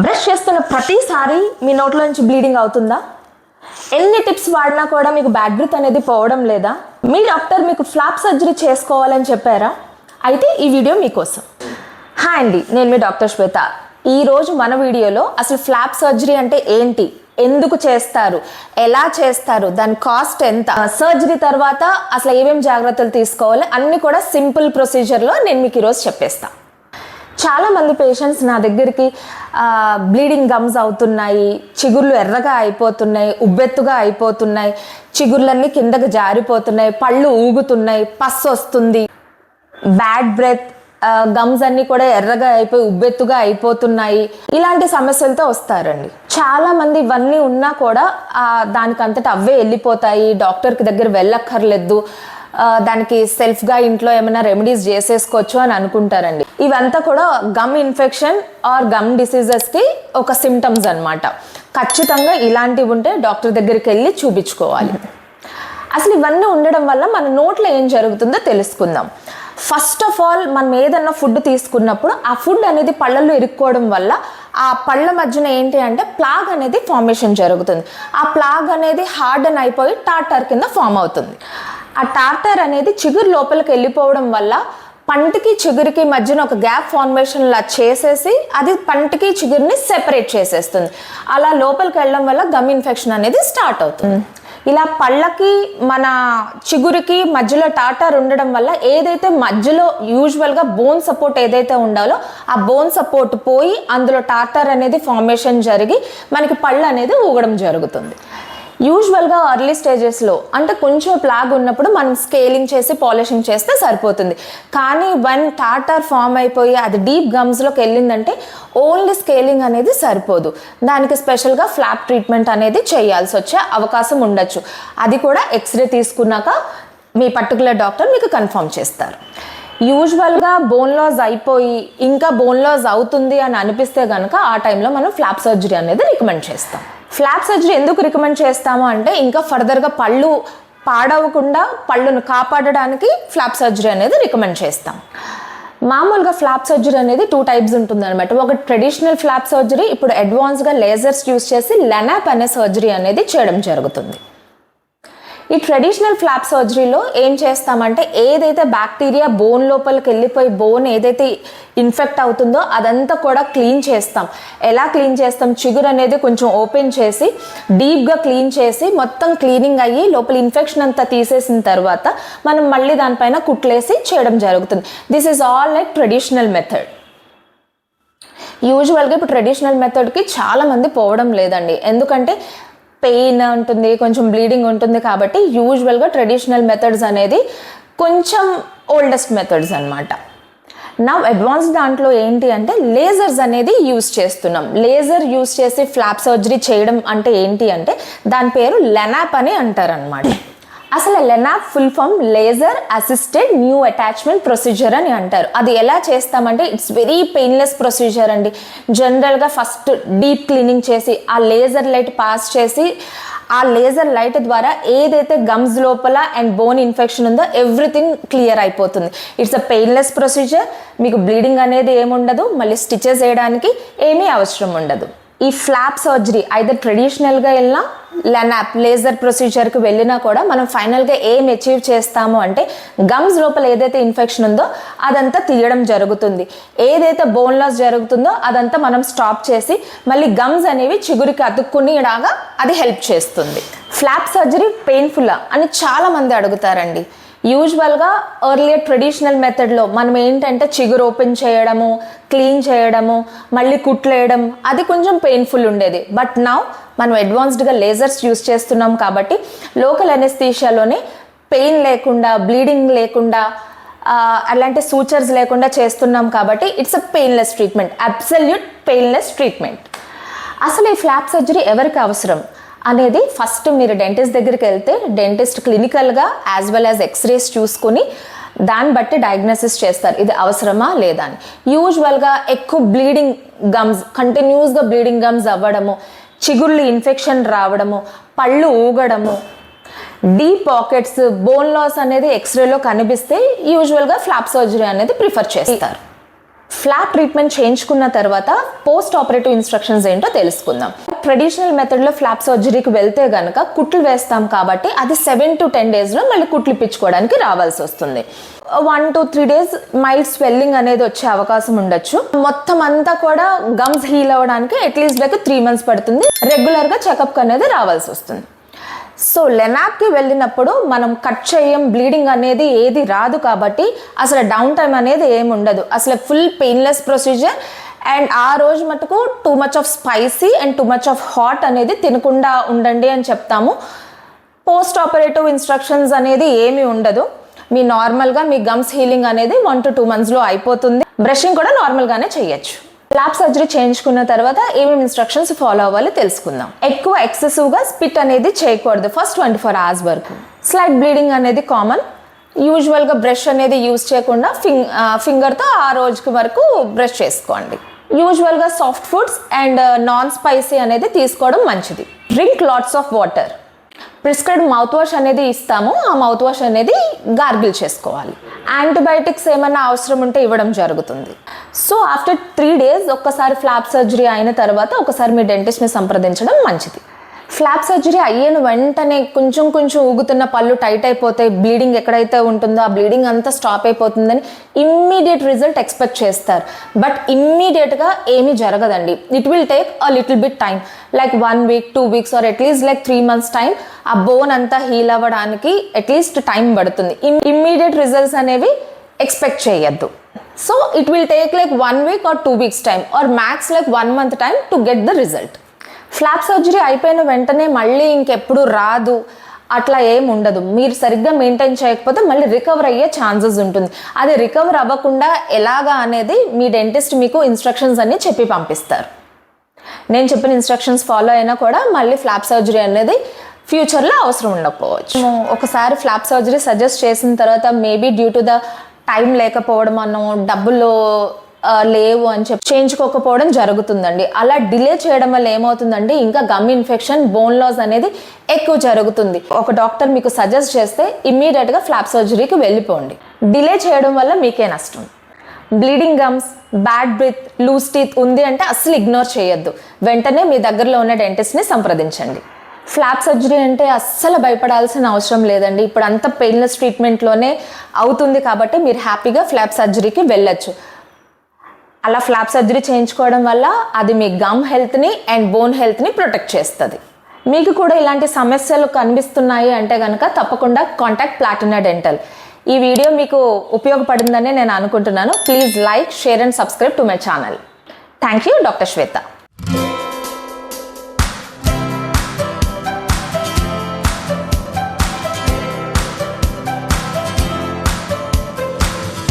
Brush చేస్తున్న ప్రతిసారి మీ నోట్లో నుంచి బ్లీడింగ్ అవుతుందా? ఎన్ని టిప్స్ వాడినా కూడా మీకు బ్యాడ్ బ్రీత్ అనేది పోవడం లేదా? మీ డాక్టర్ మీకు ఫ్లాప్ సర్జరీ చేసుకోవాలని చెప్పారా? అయితే ఈ వీడియో మీకోసం. హాయ్ అండి, నేను మీ డాక్టర్ శ్వేత. ఈరోజు మన వీడియోలో అసలు ఫ్లాప్ సర్జరీ అంటే ఏంటి, ఎందుకు చేస్తారు, ఎలా చేస్తారు, దాని కాస్ట్ ఎంత, సర్జరీ తర్వాత అసలు ఏమేమి జాగ్రత్తలు తీసుకోవాలి అన్నీ కూడా సింపుల్ ప్రొసీజర్లో నేను మీకు ఈరోజు చెప్పేస్తాను. చాలా మంది పేషెంట్స్ నా దగ్గరికి బ్లీడింగ్ గమ్స్ అవుతున్నాయి, చిగుర్లు ఎర్రగా అయిపోతున్నాయి, ఉబ్బెత్తుగా అయిపోతున్నాయి, చిగుర్లన్నీ కిందకి జారిపోతున్నాయి, పళ్ళు ఊగుతున్నాయి, పస్సు వస్తుంది, బ్యాడ్ బ్రెత్, గమ్స్ అన్నీ కూడా ఎర్రగా అయిపోయి ఉబ్బెత్తుగా అయిపోతున్నాయి, ఇలాంటి సమస్యలతో వస్తారండి. చాలా మంది ఇవన్నీ ఉన్నా కూడా దానికంతటా అవే వెళ్ళిపోతాయి, డాక్టర్కి దగ్గర వెళ్ళక్కర్లేదు, దానికి సెల్ఫ్గా ఇంట్లో ఏమైనా రెమెడీస్ చేసేసుకోవచ్చు అని అనుకుంటారండి. ఇవంతా కూడా గమ్ ఇన్ఫెక్షన్ ఆర్ గమ్ డిసీజెస్కి ఒక సిమ్టమ్స్ అన్నమాట. ఖచ్చితంగా ఇలాంటివి ఉంటే డాక్టర్ దగ్గరికి వెళ్ళి చూపించుకోవాలి. అసలు ఇవన్నీ ఉండడం వల్ల మన నోట్లో ఏం జరుగుతుందో తెలుసుకుందాం. ఫస్ట్ ఆఫ్ ఆల్, మనం ఏదన్నా ఫుడ్ తీసుకున్నప్పుడు ఆ ఫుడ్ అనేది పళ్ళల్లో ఇరుక్కోవడం వల్ల ఆ పళ్ళ మధ్యన ఏంటి అంటే ప్లాగ్ అనేది ఫార్మేషన్ జరుగుతుంది. ఆ ప్లాగ్ అనేది హార్డన్ అయిపోయి టార్టర్ కింద ఫామ్ అవుతుంది. ఆ టార్టర్ అనేది చిగురు లోపలికి వెళ్ళిపోవడం వల్ల పంటికి చిగురికి మధ్యన ఒక గ్యాప్ ఫార్మేషన్ లా చేసేసి అది పంటికి చిగురిని సెపరేట్ చేసేస్తుంది. అలా లోపలికి వెళ్ళడం వల్ల గమ్ ఇన్ఫెక్షన్ అనేది స్టార్ట్ అవుతుంది. ఇలా పళ్ళకి మన చిగురికి మధ్యలో టార్టర్ ఉండడం వల్ల ఏదైతే మధ్యలో యూజువల్గా బోన్ సపోర్ట్ ఏదైతే ఉండాలో ఆ బోన్ సపోర్ట్ పోయి అందులో టార్టర్ అనేది ఫార్మేషన్ జరిగి మనకి పళ్ళు అనేది ఊగడం జరుగుతుంది. యూజువల్గా ఎర్లీ స్టేజెస్లో అంటే కొంచెం ప్లాగ్ ఉన్నప్పుడు మనం స్కేలింగ్ చేసి పాలిషింగ్ చేస్తే సరిపోతుంది. కానీ వన్ టార్టర్ ఫామ్ అయిపోయి అది డీప్ గమ్స్లోకి వెళ్ళిందంటే ఓన్లీ స్కేలింగ్ అనేది సరిపోదు, దానికి స్పెషల్గా ఫ్లాప్ ట్రీట్మెంట్ అనేది చేయాల్సి వచ్చే అవకాశం ఉండొచ్చు. అది కూడా ఎక్స్రే తీసుకున్నాక మీ పర్టికులర్ డాక్టర్ మీకు కన్ఫర్మ్ చేస్తారు. యూజువల్గా బోన్ లాస్ అయిపోయి ఇంకా బోన్ లాస్ అవుతుంది అని అనిపిస్తే కనుక ఆ టైంలో మనం ఫ్లాప్ సర్జరీ అనేది రికమెండ్ చేస్తాం. ఫ్లాప్ సర్జరీ ఎందుకు రికమెండ్ చేస్తాము అంటే ఇంకా ఫర్దర్గా పళ్ళు పాడవకుండా పళ్ళును కాపాడడానికి ఫ్లాప్ సర్జరీ అనేది రికమెండ్ చేస్తాం. మామూలుగా ఫ్లాప్ సర్జరీ అనేది 2 టైప్స్ ఉంటుంది అనమాట. ఒక ట్రెడిషనల్ ఫ్లాప్ సర్జరీ, ఇప్పుడు అడ్వాన్స్గా లేజర్స్ యూస్ చేసి లెనాప్ అనే సర్జరీ అనేది చేయడం జరుగుతుంది. ఈ ట్రెడిషనల్ ఫ్లాప్ సర్జరీలో ఏం చేస్తామంటే ఏదైతే బ్యాక్టీరియా బోన్ లోపలికి వెళ్ళిపోయి బోన్ ఏదైతే ఇన్ఫెక్ట్ అవుతుందో అదంతా కూడా క్లీన్ చేస్తాం. ఎలా క్లీన్ చేస్తాం? చిగురు అనేది కొంచెం ఓపెన్ చేసి డీప్గా క్లీన్ చేసి మొత్తం క్లీనింగ్ అయ్యి లోపల ఇన్ఫెక్షన్ అంతా తీసేసిన తర్వాత మనం మళ్ళీ దానిపైన కుట్లేసి చేయడం జరుగుతుంది. This is all like traditional method. యూజువల్గా ఇప్పుడు ట్రెడిషనల్ మెథడ్కి చాలామంది పోవడం లేదండి, ఎందుకంటే పెయిన్ ఉంటుంది, కొంచెం బ్లీడింగ్ ఉంటుంది. కాబట్టి యూజువల్గా ట్రెడిషనల్ మెథడ్స్ అనేది కొంచెం ఓల్డెస్ట్ మెథడ్స్ అనమాట. నా అడ్వాన్స్ దాంట్లో ఏంటి అంటే లేజర్స్ అనేది యూస్ చేస్తున్నాం. లేజర్ యూస్ చేసి ఫ్లాప్ సర్జరీ చేయడం అంటే ఏంటి అంటే దాని పేరు లెనాప్ అని అంటారనమాట. అసలు LANAP full form laser assisted new attachment procedure అని అంటారు. అది ఎలా చేస్తామంటే ఇట్స్ వెరీ పెయిన్లెస్ ప్రొసీజర్ అండి. జనరల్గా ఫస్ట్ డీప్ క్లీనింగ్ చేసి ఆ లేజర్ లైట్ పాస్ చేసి ఆ లేజర్ లైట్ ద్వారా ఏదైతే గమ్స్ లోపల అండ్ బోన్ ఇన్ఫెక్షన్ ఉందో ఎవ్రీథింగ్ క్లియర్ అయిపోతుంది. It's a painless procedure. మీకు బ్లీడింగ్ అనేది ఏముండదు, మళ్ళీ స్టిచెస్ వేయడానికి ఏమీ అవసరం ఉండదు. ఈ ఫ్లాప్ సర్జరీ ఐదర్ ట్రెడిషనల్గా వెళ్ళినా లెనాప్ లేజర్ ప్రొసీజర్కి వెళ్ళినా కూడా మనం ఫైనల్గా ఏం అచీవ్ చేస్తాము అంటే గమ్స్ లోపల ఏదైతే ఇన్ఫెక్షన్ ఉందో అదంతా తీయడం జరుగుతుంది. ఏదైతే బోన్ లాస్ జరుగుతుందో అదంతా మనం స్టాప్ చేసి మళ్ళీ గమ్స్ అనేవి చిగురికి అతుక్కునేలాగా అది హెల్ప్ చేస్తుంది. ఫ్లాప్ సర్జరీ పెయిన్ఫుల్లా అని చాలామంది అడుగుతారండి. యూజువల్గా ఎర్లియర్ ట్రెడిషనల్ మెథడ్లో మనం ఏంటంటే చిగురు ఓపెన్ చేయడము, క్లీన్ చేయడము, మళ్ళీ కుట్లేయడం అది కొంచెం పెయిన్ఫుల్ ఉండేది. బట్ నౌ మనం అడ్వాన్స్డ్గా లేజర్స్ యూస్ చేస్తున్నాం కాబట్టి లోకల్ అనెస్థీషియాలోనే పెయిన్ లేకుండా, బ్లీడింగ్ లేకుండా, అలాంటి సూచర్స్ లేకుండా చేస్తున్నాం కాబట్టి it's a painless treatment, absolute painless treatment. అసలు ఈ ఫ్లాప్ సర్జరీ ఎవరికి అవసరం అనేది ఫస్ట్ మీరు డెంటిస్ట్ దగ్గరికి వెళ్తే డెంటిస్ట్ క్లినికల్గా యాజ్ వెల్ యాజ్ ఎక్స్రేస్ చూసుకుని దాన్ని బట్టి డయాగ్నోసిస్ చేస్తారు ఇది అవసరమా లేదా అని. యూజువల్గా ఎక్కువ బ్లీడింగ్ గమ్స్, కంటిన్యూస్గా బ్లీడింగ్ గమ్స్ అవ్వడము, చిగుళ్ళు ఇన్ఫెక్షన్ రావడము, పళ్ళు ఊగడము, డీప్ పాకెట్స్, బోన్ లాస్ అనేది ఎక్స్రేలో కనిపిస్తే యూజువల్గా ఫ్లాప్ సర్జరీ అనేది ప్రిఫర్ చేస్తారు. ఫ్లాప్ ట్రీట్మెంట్ చేయించుకున్న తర్వాత పోస్ట్ ఆపరేటివ్ ఇన్స్ట్రక్షన్స్ ఏంటో తెలుసుకుందాం. ట్రెడిషనల్ మెథడ్లో ఫ్లాప్ సర్జరీకి వెళ్తే గనక కుట్లు వేస్తాం కాబట్టి అది 7 to 10 డేస్లో మళ్ళీ కుట్లు ఇప్పించుకోవడానికి రావాల్సి వస్తుంది. 1 to 3 డేస్ మైల్డ్ స్వెల్లింగ్ అనేది వచ్చే అవకాశం ఉండొచ్చు. మొత్తం అంతా కూడా గమ్స్ హీల్ అవ్వడానికి అట్లీస్ట్ లైక్ 3 months పడుతుంది. రెగ్యులర్గా చెకప్ అనేది రావాల్సి వస్తుంది. సో లెనాప్కి వెళ్ళినప్పుడు మనం కట్ చేయం, బ్లీడింగ్ అనేది ఏది రాదు కాబట్టి అసలు డౌన్ టైం అనేది ఏమి ఉండదు. అసలు ఫుల్ పెయిన్లెస్ ప్రొసీజర్. అండ్ ఆ రోజు మటుకు too much of spicy and too much of hot అనేది తినకుండా ఉండండి అని చెప్తాము. పోస్ట్ ఆపరేటివ్ ఇన్స్ట్రక్షన్స్ అనేది ఏమీ ఉండదు. మీ నార్మల్గా మీ గమ్స్ హీలింగ్ అనేది 1 to 2 monthsలో అయిపోతుంది. బ్రషింగ్ కూడా నార్మల్గానే చేయొచ్చు. ఫ్లాప్ సర్జరీ చేయించుకున్న తర్వాత ఏమేమి ఇన్స్ట్రక్షన్స్ ఫాలో అవ్వాలి తెలుసుకుందాం. ఎక్కువ ఎక్సెసివ్గా స్పిట్ అనేది చేయకూడదు ఫస్ట్ 24 hours వరకు. స్లైట్ బ్లీడింగ్ అనేది కామన్. యూజువల్గా బ్రష్ అనేది యూజ్ చేయకుండా ఫింగర్తో ఆ రోజుకి వరకు బ్రష్ చేసుకోండి. యూజువల్గా soft foods and non spicy అనేది తీసుకోవడం మంచిది. Drink lots of water. Prescribed mouth wash అనేది ఇస్తాము. ఆ మౌత్ వాష్ అనేది గార్గిల్ చేసుకోవాలి. యాంటీబయాటిక్స్ ఏమైనా అవసరం ఉంటే ఇవ్వడం జరుగుతుంది. సో ఆఫ్టర్ 3 days ఒక్కసారి ఫ్లాప్ సర్జరీ అయిన తర్వాత ఒకసారి మీ డెంటిస్ట్ని సంప్రదించడం మంచిది. ఫ్లాప్ సర్జరీ అయిన వెంటనే కొంచెం ఊగుతున్న పళ్ళు టైట్ అయిపోతాయి, బ్లీడింగ్ ఎక్కడైతే ఉంటుందో ఆ బ్లీడింగ్ అంతా స్టాప్ అయిపోతుందని ఇమ్మీడియట్ రిజల్ట్ ఎక్స్పెక్ట్ చేస్తారు. బట్ ఇమ్మీడియట్గా ఏమీ జరగదండి. It will take a little bit time, like 1 week 2 weeks or at least like 3 months time. ఆ బోన్ అంతా హీల్ అవ్వడానికి అట్లీస్ట్ టైం పడుతుంది. ఇమ్మీడియట్ రిజల్ట్స్ అనేవి ఎక్స్పెక్ట్ చేయొద్దు. So it will take like 1 week or 2 weeks time or max like 1 month time to get the result. Flap surgery అయిపోయిన వెంటనే మళ్ళీ ఇంకెప్పుడు రాదు అట్లా ఏం ఉండదు. మీరు సరిగ్గా మెయింటైన్ చేయకపోతే మళ్ళీ రికవర్ అయ్యే ఛాన్సెస్ ఉంటుంది. అది రికవర్ అవ్వకుండా ఎలాగా అనేది మీ డెంటిస్ట్ మీకు ఇన్స్ట్రక్షన్స్ అన్ని చెప్పి పంపిస్తారు. నేను చెప్పిన ఇన్స్ట్రక్షన్స్ ఫాలో అయినా కూడా మళ్ళీ ఫ్లాప్ సర్జరీ అనేది ఫ్యూచర్లో అవసరం ఉండకపోవచ్చు. ఒకసారి ఫ్లాప్ సర్జరీ సజెస్ట్ చేసిన తర్వాత maybe due to the time లేకపోవడం అన్నో డబ్బులు లేవు అని చెప్పి చేయించుకోకపోవడం జరుగుతుందండి. అలా డిలే చేయడం వల్ల ఏమవుతుందంటే ఇంకా గమ్ ఇన్ఫెక్షన్, బోన్ లాస్ అనేది ఎక్కువ జరుగుతుంది. ఒక డాక్టర్ మీకు సజెస్ట్ చేస్తే ఇమ్మీడియట్గా ఫ్లాప్ సర్జరీకి వెళ్ళిపోండి. డిలే చేయడం వల్ల మీకే నష్టం. Bleeding gums, bad breath, loose teeth ఉంది అంటే అస్సలు ఇగ్నోర్ చేయొద్దు. వెంటనే మీ దగ్గరలో ఉన్న డెంటిస్ట్ని సంప్రదించండి. ఫ్లాప్ సర్జరీ అంటే అస్సలు భయపడాల్సిన అవసరం లేదండి. ఇప్పుడు అంతా పెయిన్లెస్ ట్రీట్మెంట్లోనే అవుతుంది కాబట్టి మీరు హ్యాపీగా ఫ్లాప్ సర్జరీకి వెళ్ళొచ్చు. అలా ఫ్లాప్ సర్జరీ చేయించుకోవడం వల్ల అది మీ గమ్ హెల్త్ని అండ్ బోన్ హెల్త్ని ప్రొటెక్ట్ చేస్తుంది. మీకు కూడా ఇలాంటి సమస్యలు కనిపిస్తున్నాయి అంటే కనుక తప్పకుండా కాంటాక్ట్ ప్లాటినా డెంటల్. ఈ వీడియో మీకు ఉపయోగపడిందని నేను అనుకుంటున్నాను. Please like, share and subscribe to my channel. Thank you. Doctor Shweta.